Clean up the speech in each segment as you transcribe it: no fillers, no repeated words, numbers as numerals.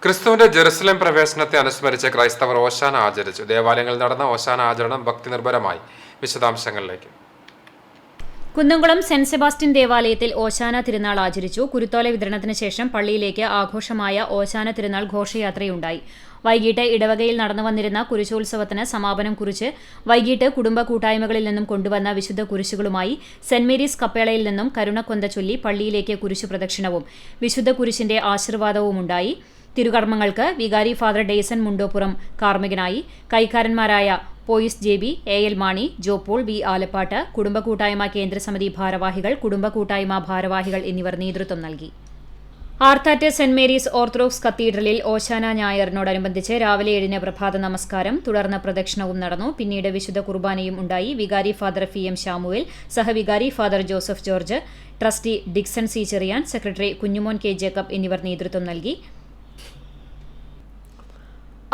ക്രിസ്തുവിന്റെ ജെറുസലേം പ്രവേശനത്തെ അനുസ്മരിച്ച് ക്രൈസ്തവർ ഓശാന ആചരിച്ചു. ദേവാലയങ്ങളിൽ നടന്ന ഓശാന ആചരണം ഭക്തിനിർഭരമായി. വിശദാംശങ്ങളിലേക്ക്. കുന്നംകുളം സെന്റ് സെബാസ്റ്റ്യൻ ദേവാലയത്തിൽ ഓശാന തിരുനാൾ ആചരിച്ചു. കുരുത്തോല വിതരണത്തിന് ശേഷം പള്ളിയിലേക്ക് ആഘോഷമായ ഓശാന തിരുനാൾ ഘോഷയാത്രയുണ്ടായി. വൈകിട്ട് ഇടവകയിൽ നടന്നു വന്നിരുന്ന കുരിശോത്സവത്തിന് സമാപനം കുറിച്ച് വൈകിട്ട് കുടുംബ കൂട്ടായ്മകളിൽ നിന്നും കൊണ്ടുവന്ന വിശുദ്ധ കുരിശുകളുമായി സെന്റ് മേരീസ് കപ്പേളയിൽ നിന്നും കരുണക്കൊന്ത ചൊല്ലി പള്ളിയിലേക്ക് കുരിശു പ്രദക്ഷിണവും വിശുദ്ധ കുരിശിന്റെ ആശീർവാദവുമുണ്ടായി. തിരുകർമ്മങ്ങൾക്ക് വികാരി ഫാദർ ഡെയ്സൺ മുണ്ടോപ്പുറം കാർമ്മികനായി. കൈക്കാരന്മാരായ Pious JB, AL Mani, Jopaul, V Alappat, കുടുംബ കൂട്ടായ്മ കേന്ദ്രസമിതി ഭാരവാഹികൾ, കുടുംബ കൂട്ടായ്മ ഭാരവാഹികൾ എന്നിവർ നേതൃത്വം നൽകി. ആർത്താറ്റ് സെന്റ് മേരീസ് ഓർത്തഡോക്സ് കത്തീഡ്രലിൽ ഓശാന ഞായറിനോടനുബന്ധിച്ച് രാവിലെ 7-ന് പ്രഭാത നമസ്കാരം, തുടർന്ന് പ്രദക്ഷിണവും നടന്നു. പിന്നീട് വിശുദ്ധ കുർബാനയും ഉണ്ടായി. വികാരി ഫാദർ PM ശാമുവേൽ, സഹവികാരി father Joseph George, trustee Dixon C Cherian, secretary Kunjumon K Jacob എന്നിവർ നേതൃത്വം നൽകി.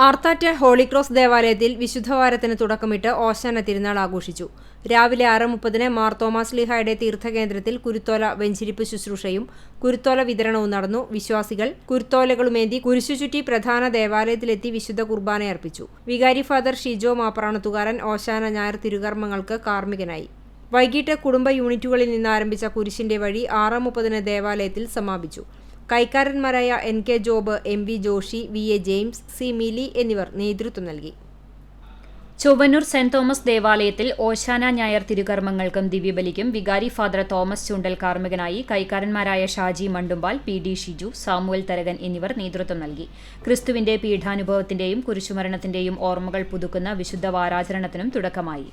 ആർത്താറ്റ് ഹോളിക്രോസ് ദേവാലയത്തിൽ വിശുദ്ധവാരത്തിന് തുടക്കമിട്ട് ഓശാന തിരുനാൾ ആഘോഷിച്ചു. രാവിലെ 6:30-ന് മാർ തോമാസ് ലീഹായുടെ തീർത്ഥകേന്ദ്രത്തിൽ കുരുത്തോല വെഞ്ചിരിപ്പ് ശുശ്രൂഷയും കുരുത്തോല വിതരണവും നടന്നു. വിശ്വാസികൾ കുരുത്തോലകളുമേന്തി കുരിശുചുറ്റി പ്രധാന ദേവാലയത്തിലെത്തി വിശുദ്ധ കുർബാനയർപ്പിച്ചു. വികാരി ഫാദർ ഷിജോ മാപ്രാണത്തുകാരൻ ഓശാന ഞായർ തിരുകർമ്മങ്ങൾക്ക് കാർമ്മികനായി. വൈകിട്ട് കുടുംബ യൂണിറ്റുകളിൽ നിന്ന് ആരംഭിച്ച കുരിശിന്റെ വഴി 6:30-ന് ദേവാലയത്തിൽ സമാപിച്ചു. കൈക്കാരന്മാരായ NK Job, MV Joshi, VA James, C Mili എന്നിവർ നേതൃത്വം നൽകി. ചൊവ്വന്നൂർ സെന്റ് തോമസ് ദേവാലയത്തിൽ ഓശാന ഞായർ തിരുകർമ്മങ്ങൾക്കും ദിവ്യബലിക്കും വികാരി ഫാദർ തോമസ് ചുണ്ടൽ കാർമ്മികനായി. കൈക്കാരന്മാരായ ഷാജി മണ്ടുമ്പാൽ, PD ഷിജു, സാമുവൽ തരകൻ എന്നിവർ നേതൃത്വം നൽകി. ക്രിസ്തുവിന്റെ പീഠാനുഭവത്തിന്റെയും കുരിശുമരണത്തിന്റെയും ഓർമ്മകൾ പുതുക്കുന്ന വിശുദ്ധ വാരാചരണത്തിനും തുടക്കമായി.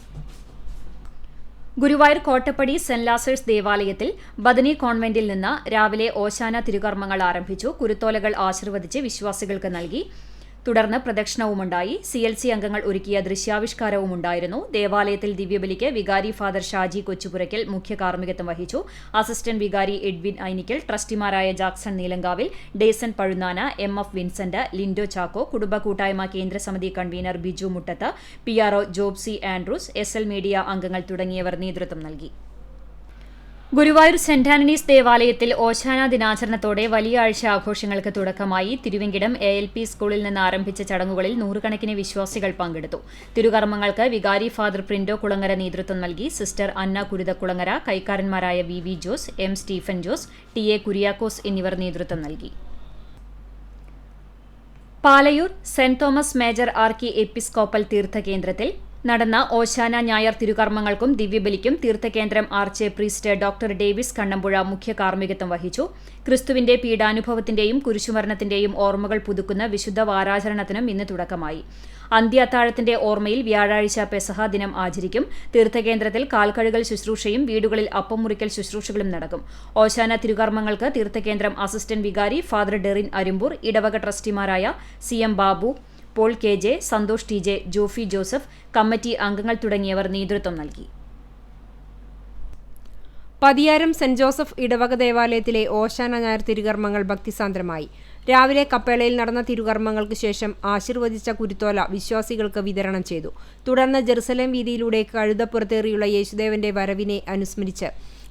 ഗുരുവായൂർ കോട്ടപ്പടി സെന്റ് ലാസേഴ്സ് ദേവാലയത്തിൽ ബദനി കോൺവെന്റിൽ നിന്ന് രാവിലെ ഓശാന തിരുകർമ്മങ്ങൾ ആരംഭിച്ചു. കുരുത്തോലകൾ ആശീർവദിച്ച് വിശ്വാസികൾക്ക് നൽകി. തുടർന്ന് പ്രദക്ഷിണവുമുണ്ടായി. CLC അംഗങ്ങൾ ഒരുക്കിയ ദൃശ്യാവിഷ്കാരവും ഉണ്ടായിരുന്നു. ദേവാലയത്തിൽ ദിവ്യബലിക്ക് വികാരി ഫാദർ ഷാജി കൊച്ചുപുരയ്ക്കൽ മുഖ്യ കാർമ്മികത്വം വഹിച്ചു. അസിസ്റ്റന്റ് വികാരി എഡ്വിൻ ഐനിക്കൽ, ട്രസ്റ്റിമാരായ ജാക്സൺ നീലങ്കാവിൽ, ഡേസൺ പഴുന്നാന, MF വിൻസെന്റ്, ലിൻഡോ ചാക്കോ, കുടുംബ കൂട്ടായ്മ കേന്ദ്രസമിതി convener Biju Muttath, PRO Job C Andrews, SL media അംഗങ്ങൾ തുടങ്ങിയവർ നേതൃത്വം നൽകി. ഗുരുവായൂർ സെന്റ് ആന്റണീസ് ദേവാലയത്തിൽ ഓശാന ദിനാചരണത്തോടെ വലിയ ആഴ്ച ആഘോഷങ്ങൾക്ക് തുടക്കമായി. തിരുവെങ്കിടം ALP സ്കൂളിൽ നിന്ന് ആരംഭിച്ച ചടങ്ങുകളിൽ നൂറുകണക്കിന് വിശ്വാസികൾ പങ്കെടുത്തു. തിരുകർമ്മങ്ങൾക്ക് വികാരി ഫാദർ പ്രിന്റോ കുളങ്ങര നേതൃത്വം നൽകി. സിസ്റ്റർ അന്ന കുരുതക്കുളങ്ങര, കൈക്കാരന്മാരായ VV Jose, M Stephen Jose, TA Kuriakose എന്നിവർ നേതൃത്വം നൽകി. Palayur Saint Thomas major archiepiscopal തീർത്ഥകേന്ദ്രത്തിൽ നടന്ന ഓശാന ഞായർ തിരുകർമ്മങ്ങൾക്കും ദിവ്യബലിക്കും തീർത്ഥകേന്ദ്രം arch priest doctor Davis Kannampuzha മുഖ്യ കാർമ്മികത്വം വഹിച്ചു. ക്രിസ്തുവിന്റെ പീഡാനുഭവത്തിന്റെയും കുരിശുമരണത്തിന്റെയും ഓർമ്മകൾ പുതുക്കുന്ന വിശുദ്ധ വാരാചരണത്തിനും ഇന്ന് തുടക്കമായി. അന്ത്യാത്താഴത്തിന്റെ ഓർമ്മയിൽ വ്യാഴാഴ്ച പെസഹ ദിനം ആചരിക്കും. തീർത്ഥകേന്ദ്രത്തിൽ കാൽക്കഴുകൽ ശുശ്രൂഷയും വീടുകളിൽ അപ്പം മുറിക്കൽ ശുശ്രൂഷകളും നടക്കും. ഓശാന തിരുകർമ്മങ്ങൾക്ക് തീർത്ഥകേന്ദ്രം അസിസ്റ്റന്റ് വികാരി ഫാദർ ഡെറിൻ അരുമ്പൂർ, ഇടവക ട്രസ്റ്റിമാരായ CM Babu, Paul KJ, Santhosh TJ, Jophy Joseph, committee അംഗങ്ങൾ തുടങ്ങിയവർ നേതൃത്വം നൽകി. പതിയാരം സെന്റ് ജോസഫ് ഇടവക ദേവാലയത്തിലെ ഓശാന ഞായർ തിരുകർമ്മങ്ങൾ ഭക്തിസാന്ദ്രമായി. രാവിലെ കപ്പേളയിൽ നടന്ന തിരുകർമ്മങ്ങൾക്ക് ശേഷം ആശീർവദിച്ച കുരുത്തോല വിശ്വാസികൾക്ക് വിതരണം ചെയ്തു. തുടർന്ന് ജെറുസലേം വീതിയിലൂടെ കഴുതപ്പുറത്തേറിയുള്ള യേശുദേവന്റെ വരവിനെ അനുസ്മരിച്ച്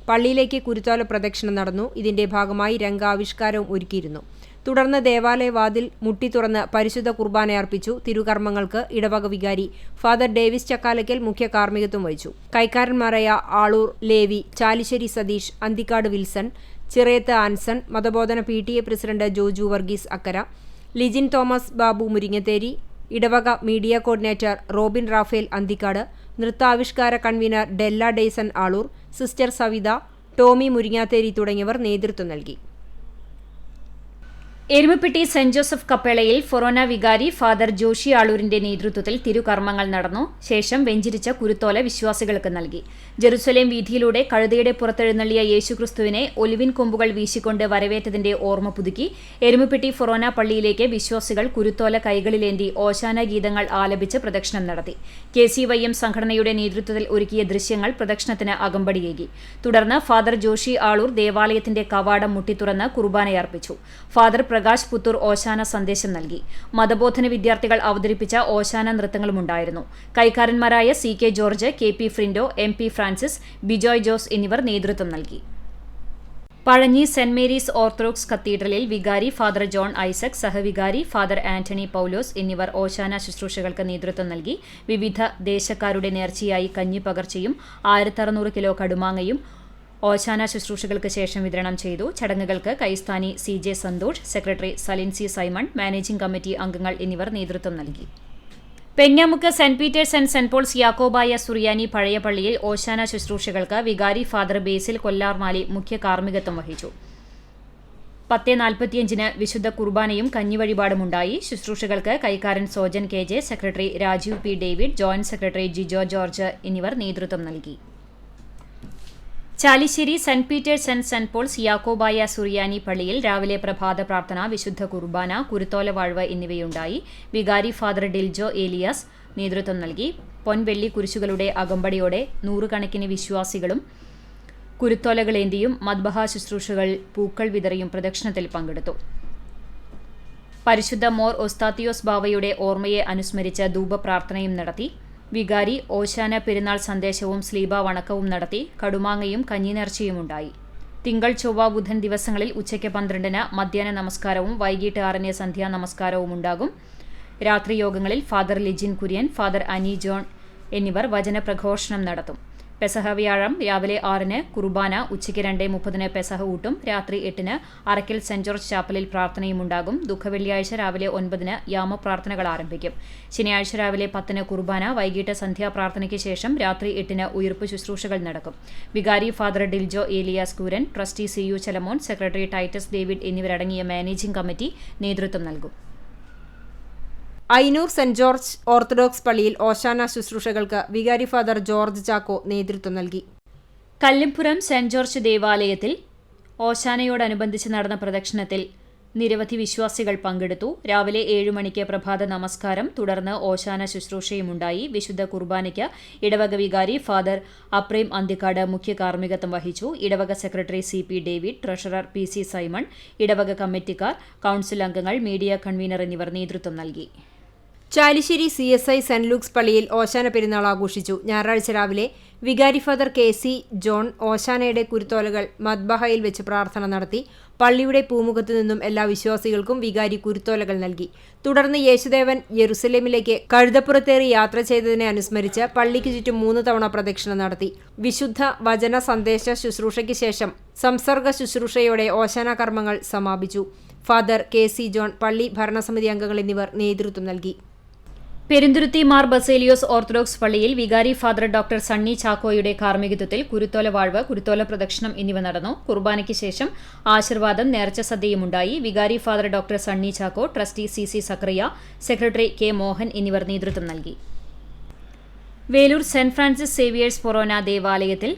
പള്ളിയിലേക്ക് കുരുത്തോല പ്രദക്ഷിണം നടന്നു. ഇതിന്റെ ഭാഗമായി രംഗാവിഷ്കാരവും ഒരുക്കിയിരുന്നു. തുടർന്ന് ദേവാലയ വാതിൽ മുട്ടി തുറന്ന് പരിശുദ്ധ കുർബാനയർപ്പിച്ചു. തിരുകർമ്മങ്ങൾക്ക് ഇടവക വികാരി ഫാദർ ഡേവിസ് ചക്കാലയ്ക്കൽ മുഖ്യ കാർമ്മികത്വം വഹിച്ചു. കൈക്കാരന്മാരായ ആളൂർ ലേവി, ചാലിശ്ശേരി സതീഷ്, അന്തിക്കാട് വിൽസൺ, ചിറയത്ത് ആൻസൺ, മതബോധന PTA പ്രസിഡന്റ് ജോജു വർഗീസ് അക്കര, ലിജിൻ തോമസ് ബാബു മുരിങ്ങത്തേരി, ഇടവക മീഡിയ കോർഡിനേറ്റർ റോബിൻ റാഫേൽ അന്തിക്കാട്, നൃത്താവിഷ്കാര കൺവീനർ ഡെല്ല ഡേസൺ ആളൂർ, സിസ്റ്റർ സവിത, ടോമി മുരിങ്ങാത്തേരി തുടങ്ങിയവർ നേതൃത്വം നൽകി. എരുമപ്പെട്ടി സെന്റ് ജോസഫ് കപ്പേളയിൽ ഫൊറോന വികാരി ഫാദർ ജോഷി ആളൂരിന്റെ നേതൃത്വത്തിൽ തിരുകർമ്മങ്ങൾ നടന്നു. ശേഷം വെഞ്ചിരിച്ച കുരുത്തോല വിശ്വാസികൾക്ക് നൽകി. ജെറുസലേം വീഥിയിലൂടെ കഴുതയുടെ പുറത്തെഴുന്നള്ളിയ യേശുക്രിസ്തുവിനെ ഒലിവിൻ കൊമ്പുകൾ വീശിക്കൊണ്ട് വരവേറ്റതിന്റെ ഓർമ്മ പുതുക്കി. എരുമപ്പെട്ടി ഫൊറോന പള്ളിയിലേക്ക് വിശ്വാസികൾ കുരുത്തോല കൈകളിലേന്തി ഓശാന ഗീതങ്ങൾ ആലപിച്ച് പ്രദക്ഷിണം നടത്തി. KCYM സംഘടനയുടെ നേതൃത്വത്തിൽ ഒരുക്കിയ ദൃശ്യങ്ങൾ പ്രദക്ഷിണത്തിന് അകമ്പടിയേകി. തുടർന്ന് ഫാദർ ജോഷി ആളൂർ ദേവാലയത്തിന്റെ കവാടം മുട്ടിത്തുറന്ന് കുർബാനയർപ്പിച്ചു. ഫാദർ പ്രകാശ് പുത്തൂർ ഓശാന സന്ദേശം നൽകി. മതബോധന വിദ്യാർത്ഥികൾ അവതരിപ്പിച്ച ഓശാന നൃത്തങ്ങളുമുണ്ടായിരുന്നു. കൈക്കാരന്മാരായ CK George, KP Frindo, MP Francis, Bijoy Jose എന്നിവർ നേതൃത്വം നൽകി. പഴഞ്ഞി സെന്റ് മേരീസ് ഓർത്തഡോക്സ് കത്തീഡ്രലിൽ വികാരി ഫാദർ ജോൺ ഐസക്, സഹവികാരി ഫാദർ ആന്റണി പൌലോസ് എന്നിവർ ഓശാന ശുശ്രൂഷകൾക്ക് നേതൃത്വം നൽകി. വിവിധ ദേശക്കാരുടെ നേർച്ചയായി കഞ്ഞി പകർച്ചയും 1600 കിലോ കടുമാങ്ങയും ഓശാന ശുശ്രൂഷകൾക്ക് ശേഷം വിതരണം ചെയ്തു. ചടങ്ങുകൾക്ക് കൈസ്ഥാനി CJ Santhosh, secretary Salinsy Simon, managing committee അംഗങ്ങൾ എന്നിവർ നേതൃത്വം നൽകി. Penjamukku Saint Peter's and Saint Paul's Yakobaya Suriyani പഴയ പള്ളിയിൽ ഓശാന ശുശ്രൂഷകൾക്ക് വികാരി ഫാദർ ബേസിൽ കൊല്ലാർമാലി മുഖ്യ കാർമ്മികത്വം വഹിച്ചു. 10:45 വിശുദ്ധ കുർബാനയും കഞ്ഞി വഴിപാടുമുണ്ടായി. ശുശ്രൂഷകൾക്ക് കൈക്കാരൻ Sojan KJ, secretary Rajeev P. David, joint secretary Jijo George എന്നിവർ നേതൃത്വം നൽകി. Chalissery Saint Peter's and Saint Paul's Yakobaya Suriyani പള്ളിയിൽ രാവിലെ പ്രഭാത പ്രാർത്ഥന, വിശുദ്ധ കുർബാന, കുരുത്തോല വാഴ്വ് എന്നിവയുണ്ടായി. വികാരി ഫാദർ ഡിൽജോ ഏലിയാസ് നേതൃത്വം നൽകി. പൊൻവെള്ളി കുരിശുകളുടെ അകമ്പടിയോടെ നൂറുകണക്കിന് വിശ്വാസികളും കുരുത്തോലകളേന്തിയും മദ്ബഹ ശുശ്രൂഷകൾ പൂക്കൾ വിതറിയും പ്രദക്ഷിണത്തിൽ പങ്കെടുത്തു. പരിശുദ്ധ മോർ ഒസ്താത്തിയോസ് ബാവയുടെ ഓർമ്മയെ അനുസ്മരിച്ച് ധൂപപ്രാർത്ഥനയും നടത്തി. വികാരി ഓശാന പെരുന്നാൾ സന്ദേശവും സ്ലീബ വണക്കവും നടത്തി. കടുമാങ്ങയും കഞ്ഞിനേർച്ചയുമുണ്ടായി. തിങ്കൾ, ചൊവ്വ, ബുധൻ ദിവസങ്ങളിൽ ഉച്ചയ്ക്ക് 12-ന് മധ്യാഹ്ന നമസ്കാരവും വൈകിട്ട് 6-ന് സന്ധ്യാ നമസ്കാരവും ഉണ്ടാകും. രാത്രി യോഗങ്ങളിൽ ഫാദർ ലിജിൻ കുര്യൻ, ഫാദർ അനി ജോൺ എന്നിവർ വചനപ്രഘോഷണം നടത്തും. പെസഹ വ്യാഴം രാവിലെ 6-ന് കുർബാന, ഉച്ചയ്ക്ക് 2:30-ന് പെസഹ ഊട്ടും, രാത്രി 8-ന് അറക്കൽ സെന്റ് ജോർജ് ചാപ്പലിൽ പ്രാർത്ഥനയുമുണ്ടാകും. ദുഃഖവെള്ളിയാഴ്ച രാവിലെ 9-ന് യാമപ്രാർത്ഥനകൾ ആരംഭിക്കും. ശനിയാഴ്ച രാവിലെ 10-ന് കുർബാന, വൈകിട്ട് സന്ധ്യാപ്രാർത്ഥനയ്ക്ക് ശേഷം രാത്രി 8-ന് ഉയിർപ്പ് ശുശ്രൂഷകൾ നടക്കും. വികാരി father Diljo Elias Kooran, trustee CU Chalamon, secretary Titus David എന്നിവരടങ്ങിയ മാനേജിംഗ് കമ്മിറ്റി നേതൃത്വം നൽകും. ഐനൂർ സെന്റ് ജോർജ് ഓർത്തഡോക്സ് പള്ളിയിൽ ഓശാന ശുശ്രൂഷകൾക്ക് വികാരി ഫാദർ ജോർജ് ചാക്കോ നേതൃത്വം നൽകി. കല്ലിംപുരം സെന്റ് ജോർജ് ദേവാലയത്തിൽ ഓശാനയോടനുബന്ധിച്ച് നടന്ന പ്രദക്ഷിണത്തിൽ നിരവധി വിശ്വാസികൾ പങ്കെടുത്തു. രാവിലെ 7 മണിക്ക് പ്രഭാത നമസ്കാരം, തുടർന്ന് ഓശാന ശുശ്രൂഷയുമുണ്ടായി. വിശുദ്ധ കുർബാനയ്ക്ക് ഇടവക വികാരി ഫാദർ അപ്രേം അന്തിക്കാട് മുഖ്യ കാർമ്മികത്വം വഹിച്ചു. ഇടവക secretary CP David, treasurer PC Simon, ഇടവക കമ്മിറ്റിക്കാർ, കൌൺസിൽ അംഗങ്ങൾ, മീഡിയ കൺവീനർ എന്നിവർ നേതൃത്വം നൽകി. ചാലിശ്ശേരി CSI സെന്റ് ലൂക്സ് പള്ളിയിൽ ഓശാന പെരുന്നാൾ ആഘോഷിച്ചു. ഞായറാഴ്ച രാവിലെ വികാരി ഫാദർ KC ജോൺ ഓശാനയുടെ കുരുത്തോലകൾ മദ്ബഹയിൽ വെച്ച് പ്രാർത്ഥന നടത്തി. പള്ളിയുടെ പൂമുഖത്തു നിന്നും എല്ലാ വിശ്വാസികൾക്കും വികാരി കുരുത്തോലകൾ നൽകി. തുടർന്ന് യേശുദേവൻ യെരുസലേമിലേക്ക് കഴുതപ്പുറത്തേറി യാത്ര ചെയ്തതിനെ അനുസ്മരിച്ച് പള്ളിക്ക് ചുറ്റും 3 തവണ പ്രദക്ഷിണം നടത്തി. വിശുദ്ധ വചന സന്ദേശ ശുശ്രൂഷയ്ക്ക് ശേഷം സംസർഗ ശുശ്രൂഷയോടെ ഓശാന കർമ്മങ്ങൾ സമാപിച്ചു. ഫാദർ KC ജോൺ, പള്ളി ഭരണസമിതി അംഗങ്ങൾ എന്നിവർ നേതൃത്വം നൽകി. പെരുന്തുരുത്തി മാർ ബസേലിയോസ് ഓർത്തഡോക്സ് പള്ളിയിൽ വികാരി ഫാദർ ഡോക്ടർ സണ്ണി ചാക്കോയുടെ കാർമ്മികത്വത്തിൽ കുരുത്തോല വാഴ്വ്, കുരുത്തോല പ്രദക്ഷിണം എന്നിവ നടന്നു. കുർബാനയ്ക്ക് ശേഷം ആശീർവാദം, നേർച്ച സദ്യയുമുണ്ടായി. വികാരി father doctor Sunny Chacko, trustee CC സക്രിയ, സെക്രട്ടറി K മോഹൻ എന്നിവർ നേതൃത്വം നൽകി. വേലൂർ സെന്റ് ഫ്രാൻസിസ് സേവിയേഴ്സ് ഫൊറോന ദേവാലയത്തിൽ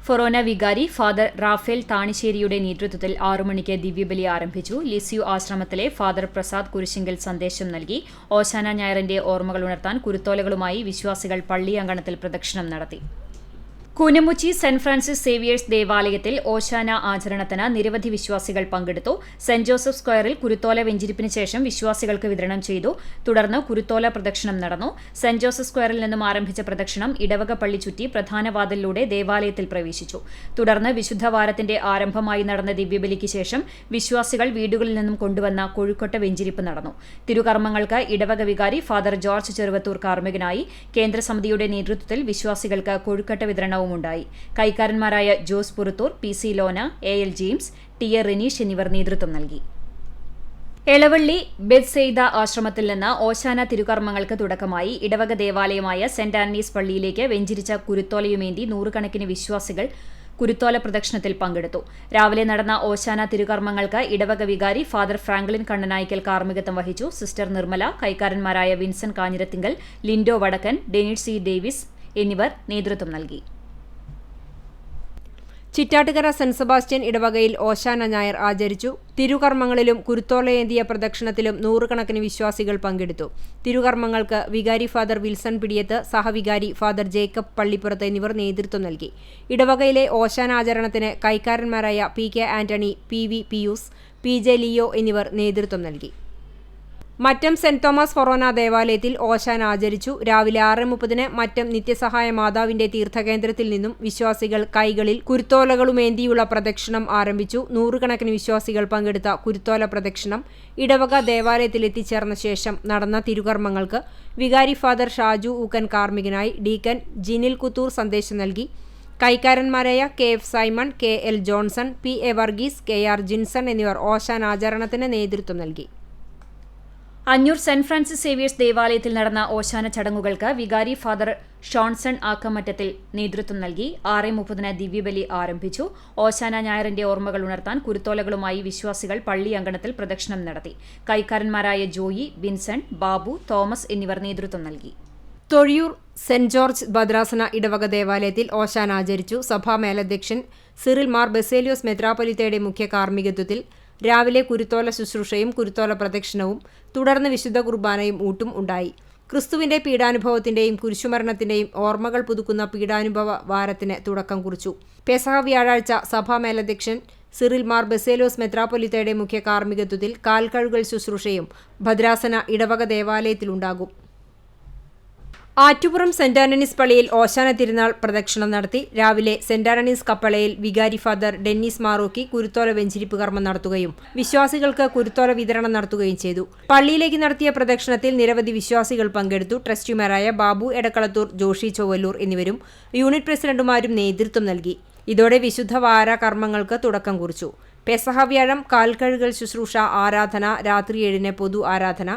ഫൊറോന വികാരി ഫാദർ റാഫേൽ താണിശ്ശേരിയുടെ നേതൃത്വത്തിൽ 6 മണിക്ക് ദിവ്യബലി ആരംഭിച്ചു. ലിസ്യു ആശ്രമത്തിലെ ഫാദർ പ്രസാദ് കുരിശിങ്കൽ സന്ദേശം നൽകി. ഓശാന ഞായറിന്റെ ഓർമ്മകൾ ഉണർത്താൻ കുരുത്തോലകളുമായി വിശ്വാസികൾ പള്ളി അങ്കണത്തിൽ പ്രദക്ഷിണം നടത്തി. കൂനമുച്ചി സെന്റ് ഫ്രാൻസിസ് സേവിയേഴ്സ് ദേവാലയത്തിൽ ഓശാന ആചരണത്തിന് നിരവധി വിശ്വാസികൾ പങ്കെടുത്തു. സെന്റ് ജോസഫ് സ്ക്വയറിൽ കുരുത്തോല വെഞ്ചിരിപ്പിന് ശേഷം വിശ്വാസികൾക്ക് വിതരണം ചെയ്തു. തുടർന്ന് കുരുത്തോല പ്രദക്ഷിണം നടന്നു. സെന്റ് ജോസഫ് സ്ക്വയറിൽ നിന്നും ആരംഭിച്ച പ്രദക്ഷിണം ഇടവക പള്ളി ചുറ്റി പ്രധാന വാതിലിലൂടെ ദേവാലയത്തിൽ പ്രവേശിച്ചു. തുടർന്ന് വിശുദ്ധവാരത്തിന്റെ ആരംഭമായി നടന്ന ദിവ്യബലിക്ക് ശേഷം വിശ്വാസികൾ വീടുകളിൽ നിന്നും കൊണ്ടുവന്ന കൊഴുക്കൊട്ട വെഞ്ചിരിപ്പ് നടന്നു. തിരുകർമ്മങ്ങൾക്ക് ഇടവക വികാരി ഫാദർ ജോർജ് ചെറുവത്തൂർ കാർമ്മികനായി. കേന്ദ്രസമിതിയുടെ നേതൃത്വത്തിൽ വിശ്വാസികൾക്ക് കൊഴുക്കട്ട വിതരണവും ഉണ്ടായി. കൈക്കാരന്മാരായ Jose Purathur, PC Lona, AL James, TA Rineesh എന്നിവർ നേതൃത്വം നൽകി. എളവള്ളി ബെത്സെയ്ദ ആശ്രമത്തിൽ നിന്ന് ഓശാന തിരുകർമ്മങ്ങൾക്ക് തുടക്കമായി. ഇടവക ദേവാലയമായ സെന്റ് ആന്റണീസ് പള്ളിയിലേക്ക് വെഞ്ചിരിച്ച കുരുത്തോലയുമേന്തി നൂറുകണക്കിന് വിശ്വാസികൾ കുരുത്തോല പ്രദക്ഷിണത്തിൽ പങ്കെടുത്തു. രാവിലെ നടന്ന ഓശാന തിരുകർമ്മങ്ങൾക്ക് ഇടവക വികാരി ഫാദർ ഫ്രാങ്ക്ലിൻ കണ്ണനായ്ക്കൽ കാർമ്മികത്വം വഹിച്ചു. സിസ്റ്റർ നിർമ്മല, കൈക്കാരന്മാരായ വിൻസൻ കാഞ്ഞിരത്തിങ്കൽ, ലിൻഡോ വടക്കൻ, ഡെനിഡ് C ഡേവിസ് എന്നിവർ നേതൃത്വം നൽകി. ചിറ്റാട്ടുകര സെന്റ് സെബാസ്റ്റ്യൻ ഇടവകയിൽ ഓശാന ഞായർ ആചരിച്ചു. തിരുകർമ്മങ്ങളിലും കുരുത്തോലയേന്തിയ പ്രദക്ഷിണത്തിലും നൂറുകണക്കിന് വിശ്വാസികൾ പങ്കെടുത്തു. തിരുകർമ്മങ്ങൾക്ക് വികാരി ഫാദർ വിൽസൺ പിടിയത്ത്, സഹവികാരി ഫാദർ ജേക്കബ് പള്ളിപ്പുറത്ത് എന്നിവർ നേതൃത്വം നൽകി. ഇടവകയിലെ ഓശാനാചരണത്തിന് കൈക്കാരന്മാരായ PK Antony, PV Pius, PJ Leo എന്നിവർ നേതൃത്വം നൽകി. മറ്റം സെന്റ് തോമസ് ഫൊറോന ദേവാലയത്തിൽ ഓശാന ആചരിച്ചു. രാവിലെ 6:30 മറ്റം നിത്യസഹായ മാതാവിന്റെ തീർത്ഥകേന്ദ്രത്തിൽ നിന്നും വിശ്വാസികൾ കൈകളിൽ കുരുത്തോലകളുമേന്തിയുള്ള പ്രദക്ഷിണം ആരംഭിച്ചു. നൂറുകണക്കിന് വിശ്വാസികൾ പങ്കെടുത്ത കുരുത്തോല പ്രദക്ഷിണം ഇടവക ദേവാലയത്തിൽ എത്തിച്ചേർന്ന ശേഷം നടന്ന തിരുകർമ്മങ്ങൾക്ക് വികാരി ഫാദർ ഷാജു ഊക്കൻ കാർമ്മികനായി. ഡീക്കൻ ജിനിൽ കുത്തൂർ സന്ദേശം നൽകി. കൈക്കാരന്മാരായ KF Simon, KL Johnson, PA Varghese, KR Jinson എന്നിവർ ഓശാന ആചരണത്തിന് നേതൃത്വം നൽകി. അഞ്ഞൂർ സെന്റ് ഫ്രാൻസിസ് സേവിയേഴ്സ് ദേവാലയത്തിൽ നടന്ന ഓശാന ചടങ്ങുകൾക്ക് വികാരി ഫാദർ ഷോൺസൺ ആക്കമറ്റത്തിൽ നേതൃത്വം നൽകി. 6:30 ദിവ്യബലി ആരംഭിച്ചു. ഓശാന ഞായറിന്റെ ഓർമ്മകൾ ഉണർത്താൻ കുരുത്തോലകളുമായി വിശ്വാസികൾ പള്ളി അങ്കണത്തിൽ പ്രദക്ഷിണം നടത്തി. കൈക്കാരന്മാരായ ജോയി, വിൻസെന്റ്, ബാബു, തോമസ് എന്നിവർ നേതൃത്വം നൽകി. തൊഴിയൂർ സെന്റ് ജോർജ് ഭദ്രാസന ഇടവക ദേവാലയത്തിൽ ഓശാന ആചരിച്ചു. സഭാ മേലധ്യക്ഷൻ സിറിൽ മാർ ബസേലിയോസ് മെത്രാപ്പൊലീത്തയുടെ മുഖ്യ കാർമ്മികത്വത്തിൽ രാവിലെ കുരുത്തോല ശുശ്രൂഷയും കുരുത്തോല പ്രദക്ഷിണവും തുടർന്ന് വിശുദ്ധ കുർബാനയും ഊട്ടും ഉണ്ടായി. ക്രിസ്തുവിന്റെ പീഡാനുഭവത്തിന്റെയും കുരിശുമരണത്തിന്റെയും ഓർമ്മകൾ പുതുക്കുന്ന പീഡാനുഭവ വാരത്തിന് തുടക്കം കുറിച്ചു. പെസഹ വ്യാഴാഴ്ച സഭാ മേലധ്യക്ഷൻ സിറിൽ മാർ ബസേലിയോസ് മെത്രാപ്പൊലീത്തയുടെ മുഖ്യ കാർമ്മികത്വത്തിൽ കാൽക്കഴുകൽ ശുശ്രൂഷയും ഭദ്രാസന ഇടവക ദേവാലയത്തിലുണ്ടാകും. ആറ്റുപുറം സെന്റ് ആന്റണീസ് പള്ളിയിൽ ഓശാന തിരുനാൾ പ്രദക്ഷിണം നടത്തി. രാവിലെ സെന്റ് ആന്റണീസ് കപ്പളയിൽ വികാരി ഫാദർ ഡെന്നീസ് മാറോക്കി കുരുത്തോല വെഞ്ചിരിപ്പ് കർമ്മം നടത്തുകയും വിശ്വാസികൾക്ക് കുരുത്തോല വിതരണം നടത്തുകയും ചെയ്തു. പള്ളിയിലേക്ക് നടത്തിയ പ്രദക്ഷിണത്തിൽ നിരവധി വിശ്വാസികൾ പങ്കെടുത്തു. ട്രസ്റ്റിമാരായ ബാബു എടക്കളത്തൂർ, ജോഷി ചൊവ്വല്ലൂർ എന്നിവരും യൂണിറ്റ് പ്രസിഡന്റുമാരും നേതൃത്വം നൽകി. ഇതോടെ വിശുദ്ധ വാര കർമ്മങ്ങൾക്ക് തുടക്കം കുറിച്ചു. പെസഹ വ്യാഴം കാൽക്കഴുകൽ ശുശ്രൂഷ, ആരാധന, രാത്രി 7 പൊതു ആരാധന,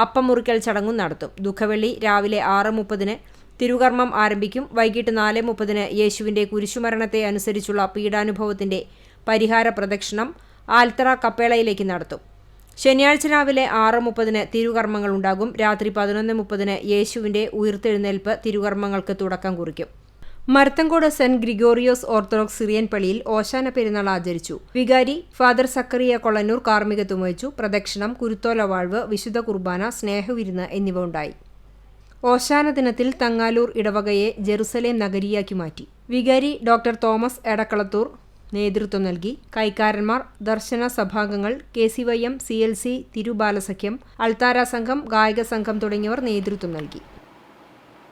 അപ്പം മുറിക്കൽ ചടങ്ങും നടത്തും. ദുഃഖവെള്ളി രാവിലെ 6:30 തിരുകർമ്മം ആരംഭിക്കും. വൈകിട്ട് 4:30 യേശുവിന്റെ കുരിശുമരണത്തെ അനുസരിച്ചുള്ള പീഡാനുഭവത്തിന്റെ പരിഹാര പ്രദക്ഷിണം ആൽത്തറ കപ്പേളയിലേക്ക് നടത്തും. ശനിയാഴ്ച രാവിലെ 6:30 തിരുകർമ്മങ്ങൾ ഉണ്ടാകും. രാത്രി 11:30 യേശുവിന്റെ ഉയിർത്തെഴുന്നേൽപ്പ് തിരുകർമ്മങ്ങൾക്ക് തുടക്കം കുറിക്കും. Marathamcode saint Gregorios orthodox Syrian പള്ളിയിൽ ഓശാന പെരുന്നാൾ ആചരിച്ചു. വികാരി ഫാദർ സക്കറിയ കൊളന്നൂർ കാർമ്മികത്വം വഹിച്ചു. പ്രദക്ഷിണം, കുരുത്തോല വാഴ്വ്, വിശുദ്ധ കുർബാന, സ്നേഹവിരുന്ന് എന്നിവ ഉണ്ടായി. ഓശാന ദിനത്തിൽ തങ്ങാലൂർ ഇടവകയെ ജെറുസലേം നഗരിയാക്കി മാറ്റി. വികാരി ഡോക്ടർ തോമസ് എടക്കളത്തൂർ നേതൃത്വം നൽകി. കൈക്കാരന്മാർ, ദർശന സഭാംഗങ്ങൾ, KCYM, CLC, തിരുബാലസഖ്യം, അൾത്താര സംഘം, ഗായക സംഘം തുടങ്ങിയവർ നേതൃത്വം നൽകി.